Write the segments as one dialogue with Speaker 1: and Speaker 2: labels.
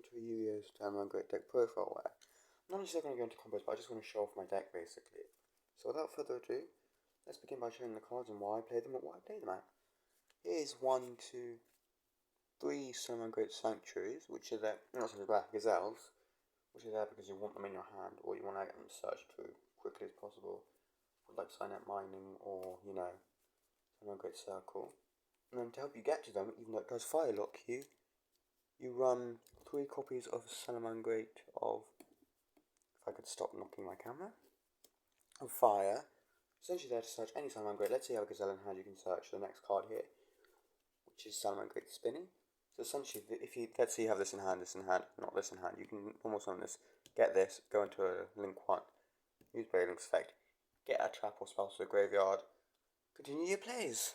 Speaker 1: welcome to a Yu-Gi-Oh! Salamangreat deck profile where I'm not necessarily going to go into combos, but I just want to show off my deck basically. So without further ado, let's begin by showing the cards and why I play them and what I play them at. Here's 1, 2, 3 Salamangreat Sanctuaries, which are there, not so bad, Gazelles, which are there because you want them in your hand or you want to get them searched through quickly as possible, with like Signet Mining or, Salamangreat Circle. And then to help you get to them, even though it does fire lock you, you run 3 copies of Salamangreat of, if I could stop knocking my camera, of fire. Essentially there to search any Salamangreat. Let's say you have a Gazelle in hand, you can search the next card here, which is Salamangreat Spinning. So essentially, if you, let's say you have this in hand, not this in hand, you can almost summon this, get this, go into a link 1, use Bailink's effect, get a trap or spell to the graveyard, continue your plays.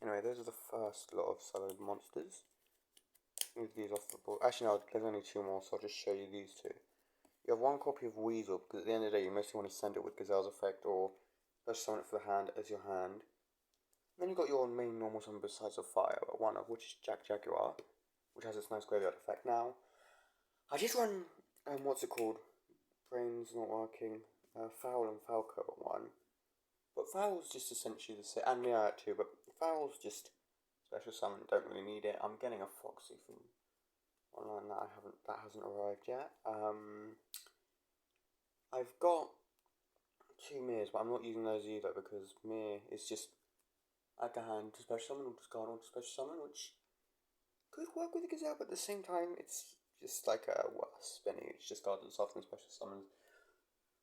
Speaker 1: Anyway, those are the first lot of solid monsters. Move these off the board. Actually, no, there's only 2 more, so I'll just show you these 2. You have 1 copy of Weasel, because at the end of the day, you mostly want to send it with Gazelle's effect, or just summon it for the hand as your hand. And then you've got your main normal summon besides of fire, one of which is Jaguar, which has its nice graveyard effect. Now, I did run, what's it called? Brains not working. Foul and Falco at 1. But Foul's just essentially the same, and Mirror too, but Foul's just special summon, don't really need it. I'm getting a Foxy from online that hasn't arrived yet. I've got 2 Mirrors, but I'm not using those either because Mirror is just add to hand to special summon or discard on to special summon, which could work with the Gazelle, but at the same time it's just like a spinning. It's just cards and soft and special summons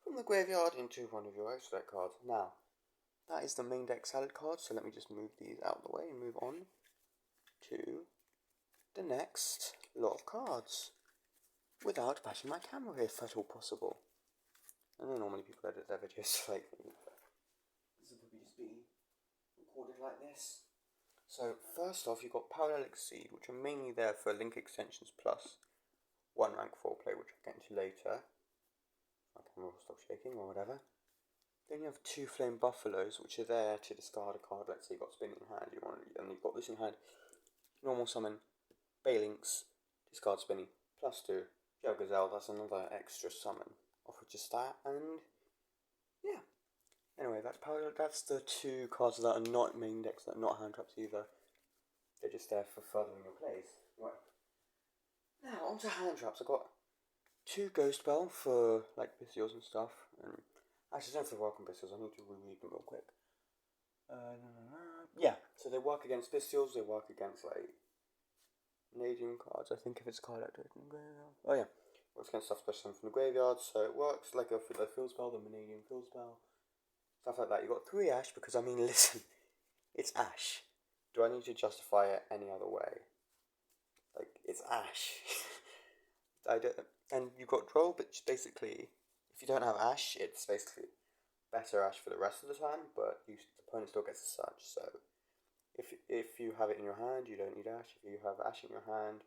Speaker 1: from the graveyard into one of your extra deck cards. Now, that is the main deck salad card, so let me just move these out of the way and move on to the next lot of cards without bashing my camera if at all possible. I know normally people edit their videos like me, but this will probably just be recorded like this. So first off, you've got Parallel Exceed, which are mainly there for link extensions plus 1 rank 4 play, which I'll get into later. My camera will stop shaking or whatever. Then you have 2 Flame Buffaloes, which are there to discard a card. Let's say you've got Spinning in hand, and you've got this in hand. Normal summon, Balinks, discard Spinning, plus 2. If you have Gazelle, that's another extra summon off of just that, and yeah. Anyway, that's the 2 cards that are not main decks, that are not hand traps either. They're just there for furthering your plays. Right. Now, onto hand traps. I've got 2 Ghost Bell for like Bestials and stuff, and actually, don't have to work on Bestials, I need to reread them real quick. Yeah, so they work against Bestials, they work against, like, Canadian cards, I think, if it's a card activated in the graveyard. Oh, yeah. Works against stuff special from the graveyard, so it works like a field spell, the Canadian field spell. Stuff like that. You've got 3 Ash, because, I mean, listen, it's Ash. Do I need to justify it any other way? Like, it's Ash. I don't, and you've got Droll, but basically, if you don't have Ash, it's basically better Ash for the rest of the time, but the opponent still gets a search, so if you have it in your hand, you don't need Ash. If you have Ash in your hand,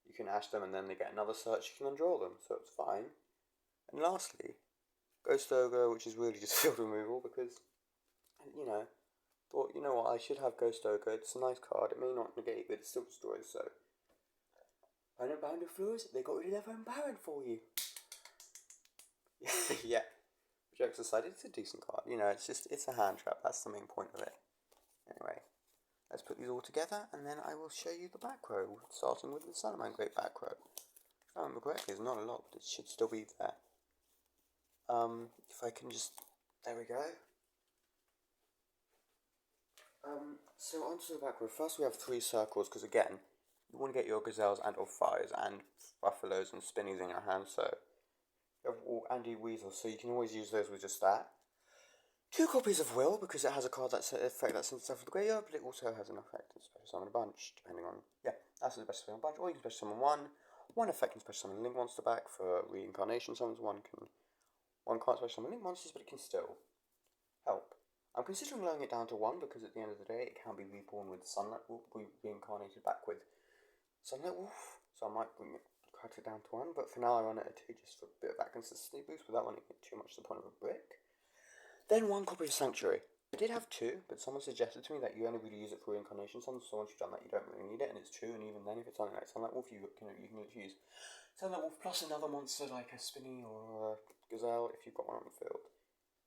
Speaker 1: you can Ash them and then they get another search, you can undraw them, so it's fine. And lastly, Ghost Ogre, which is really just field removal, because, thought, you know what, I should have Ghost Ogre, it's a nice card, it may not negate, but it still destroys, so. Opponent Bound of Floors, they got rid of their own Baron for you. Yeah. Jokes aside, it's a decent card. It's a hand trap. That's the main point of it. Anyway, let's put these all together, and then I will show you the back row, starting with the Salamangreat back row. If I remember correctly, there's not a lot, but it should still be there. If I can just, there we go. So onto the back row. First, we have 3 circles, because again, you want to get your Gazelles and or Fires and Buffaloes and Spinnies in your hand, so you have Andy Weasel, so you can always use those with just that. 2 copies of Will, because it has a card that's an effect that sends stuff to the graveyard, but it also has an effect in Special Summon a bunch, depending on, yeah, that's the Special Summon a bunch, or you can Special Summon 1 effect in Special Summon Link Monster back for reincarnation summons, one can't Special Summon Link Monsters, but it can still help. I'm considering lowering it down to 1, because at the end of the day, it can be reborn with Sunlight Wolf, reincarnated back with Sunlight Wolf, so I might cut it down to 1, but for now I run it at 2 just for a bit of that consistency boost without running it too much to the point of a brick. Then 1 copy of Sanctuary. I did have 2, but someone suggested to me that you only really use it for reincarnation summons, so once you've done that you don't really need it, and it's true, and even then if it's something like Sunlight Wolf, you can use Sunlight Wolf plus another monster like a Spinny or a Gazelle if you've got one on the field.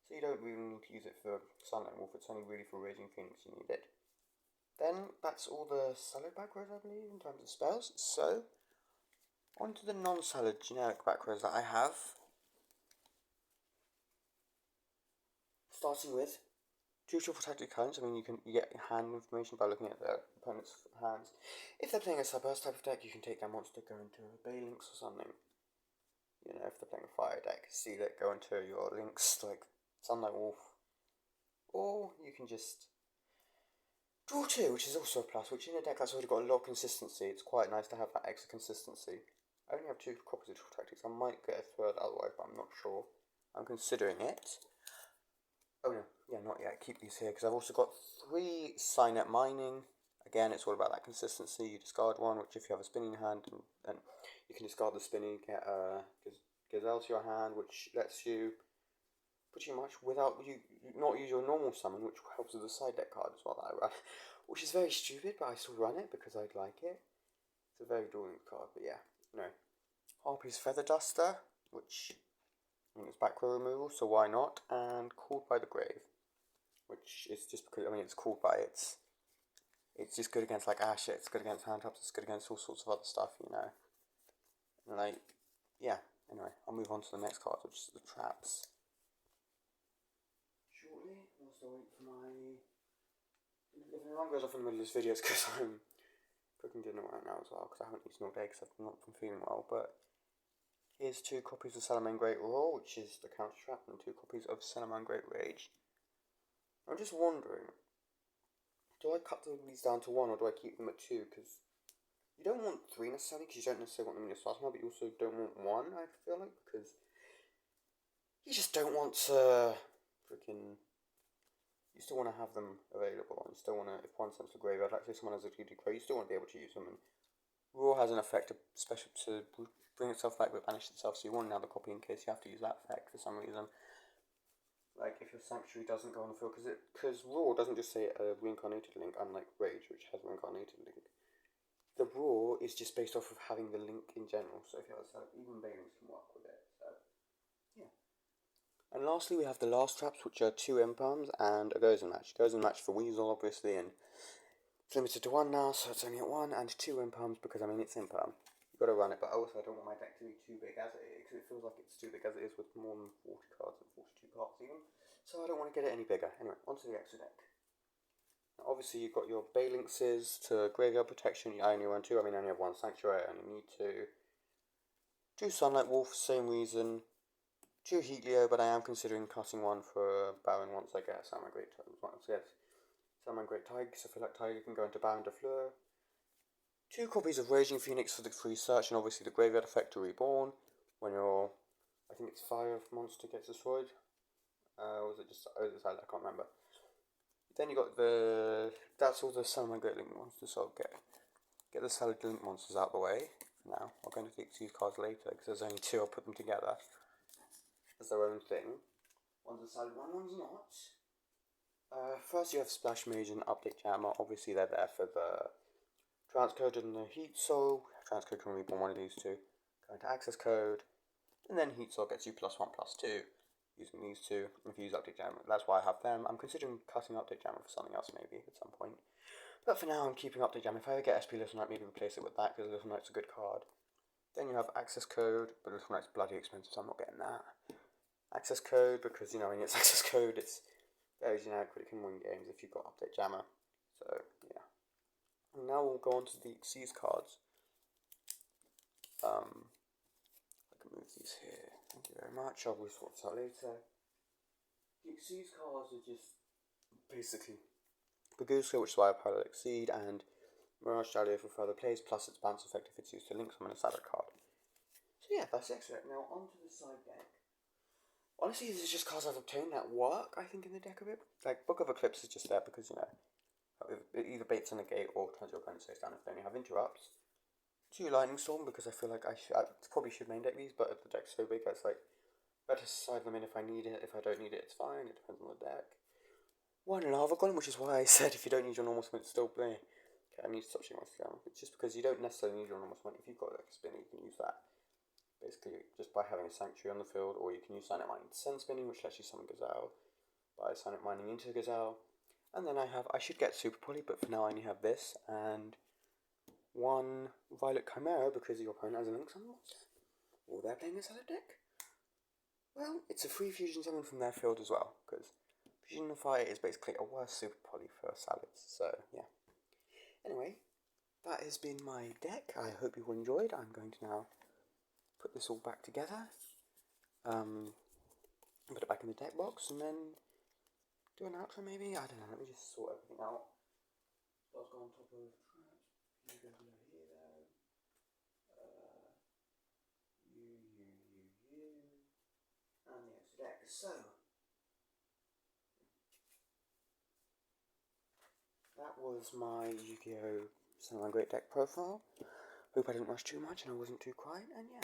Speaker 1: So you don't really need to use it for Sunlight Wolf, it's only really for Raging Phoenix you need it. Then that's all the solid back rows I believe in terms of spells. So on to the non-solid generic back rows that I have. Starting with two shuffle tactic cards. I mean, you get hand information by looking at their opponent's hands. If they're playing a Subburst type of deck, you can take that monster, go into a Balinx or something. You know, if they're playing a fire deck, see that go into your links like Sunlight Wolf. Or you can just draw two, which is also a plus, which in a deck that's already got a lot of consistency. It's quite nice to have that extra consistency. I only have two copies of Shuffle Tactics. I might get a third otherwise, but I'm not sure. I'm considering it. Oh no, yeah, not yet. Keep these here because I've also got 3 Signet Mining. Again, it's all about that consistency. You discard one, which if you have a spinning hand, and you can discard the spinning, get a Gazelle to your hand, which lets you pretty much without you not use your normal summon, which helps with the side deck card as well that I run, which is very stupid, but I still run it because I like it. It's a very dueling card, but yeah, no. Harpy's Feather Duster, which I mean, it's back row removal, so why not? And Called by the Grave, which is just because, I mean, it's called by it's just good against like Asher, it's good against hand traps, it's good against all sorts of other stuff, you know. And like, yeah, anyway, I'll move on to the next card, which is the Traps. Shortly, whilst I wait for my... If my alarm goes off in the middle of this video, it's because I'm cooking dinner right now as well, because I haven't eaten all day because I've not been feeling well, but... Here's 2 copies of salamangreat Roar, which is the counter trap, and 2 copies of salamangreat Rage. I'm just wondering, do I cut these down to 1 or do I keep them at 2? Because you don't want 3 necessarily, because you don't necessarily want them in your start but you also don't want 1, I feel like, because you just don't want to freaking... You still want to have them available, and you still want to, if one sends to graveyard, like say someone has a DD Crow, you still want to be able to use them, and Roar has an effect special to bring itself back but banish itself, so you want another copy in case you have to use that effect for some reason. Like if your Sanctuary doesn't go on the field, because Roar doesn't just say a reincarnated link, unlike Rage, which has a reincarnated link. The Roar is just based off of having the link in general, so if you have a setup, even Bailings can work with it, so yeah. And lastly we have the last traps, which are 2 Imperms and a Gozen Match. Gozen Match for Weasel, obviously, and it's limited to 1 now, so it's only at 1, and 2 Imperms because, I mean, it's Imperm. You've got to run it, but also I don't want my deck to be too big as it is, because it feels like it's too big as it is with more than 40 cards and 42 cards even. So I don't want to get it any bigger. Anyway, onto the extra deck. Now, obviously you've got your Balinxes to Graveyard Protection. I only run 2, I mean I only have 1 Sanctuary, I only need 2. 2 Sunlight Wolf, same reason. 2 Heatleo, but I am considering cutting 1 for Baron once I get Salamangreat Tiger, because I feel like Tiger can go into Baron de Fleur. 2 copies of Raging Phoenix for the free search, and obviously the Graveyard Effect to Reborn. When your, I think it's Fire monster gets destroyed. Or was it just other side? I can't remember. Then you got that's all the Salamangreat Link monsters, so I'll get the Salad Link monsters out of the way for now. I'll go into these cards later, because there's only 2, I'll put them together as their own thing. One's a Salad, one's not. First you have Splash Mage and Update Jammer. Obviously they're there for the Transcode and the Heat Soul. Transcode can reborn one of these 2. Go into Access Code. And then Heat Soul gets you +1/+2. Using these 2. If you use Update Jammer, that's why I have them. I'm considering cutting Update Jammer for something else maybe at some point. But for now I'm keeping Update Jammer. If I ever get SP Little Knight, maybe replace it with that, because Little Knight's a good card. Then you have Access Code, but Little Knight's bloody expensive, so I'm not getting that. Access Code, because, you know, when it's Access Code, it's very generic, but it can win games if you've got Update Jammer. So, yeah. And now we'll go on to the Xyz cards. I can move these here. Thank you very much. I'll sort this out later. The Xyz cards are just basically Baguska, which is why I parallel Exceed, and Mirage Jaleo for further plays, plus its bounce effect if it's used to link summon a Saturn card. So yeah, that's the extra deck. Now onto the side deck. Honestly, these are just cards I've obtained that work, I think, in the deck a bit. Like, Book of Eclipse is just there because, you know, it either baits on the gate or turns your opponent's face down if they only have interrupts. 2 Lightning Storm, because I feel like I probably should main deck these, but if the deck's so big, it's like, better to side them in if I need it. If I don't need it, it's fine. It depends on the deck. 1 Lava Golem, which is why I said if you don't need your normal summon, it's still play. Okay, I need to stop showing my scam. It's just because you don't necessarily need your normal summon. If you've got like a spinner, you can use that. basically just by having a sanctuary on the field, or you can use Silent Mining to send spinning, which lets you summon Gazelle by Silent Mining into Gazelle. And then I should get Super Poly, but for now I only have this, and one Violet Chimera because your opponent has a Link Summon monster. Or they're playing a Salad deck. Well, it's a free fusion summon from their field as well, because Fusionify is basically a worse Super Poly for Salads, so yeah. Anyway, that has been my deck. I hope you all enjoyed. I'm going to now put this all back together, put it back in the deck box, and then do an outro maybe? I don't know, let me just sort everything out. Let's go on top of traps, you go below here though. And the extra deck. So, that was my Yu-Gi-Oh! Salamangreat deck profile. Hope I didn't rush too much and I wasn't too quiet, and yeah.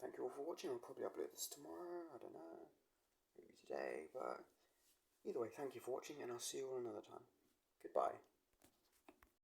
Speaker 1: Thank you all for watching. I'll probably upload this tomorrow, I don't know, maybe today, but either way, thank you for watching and I'll see you all another time. Goodbye.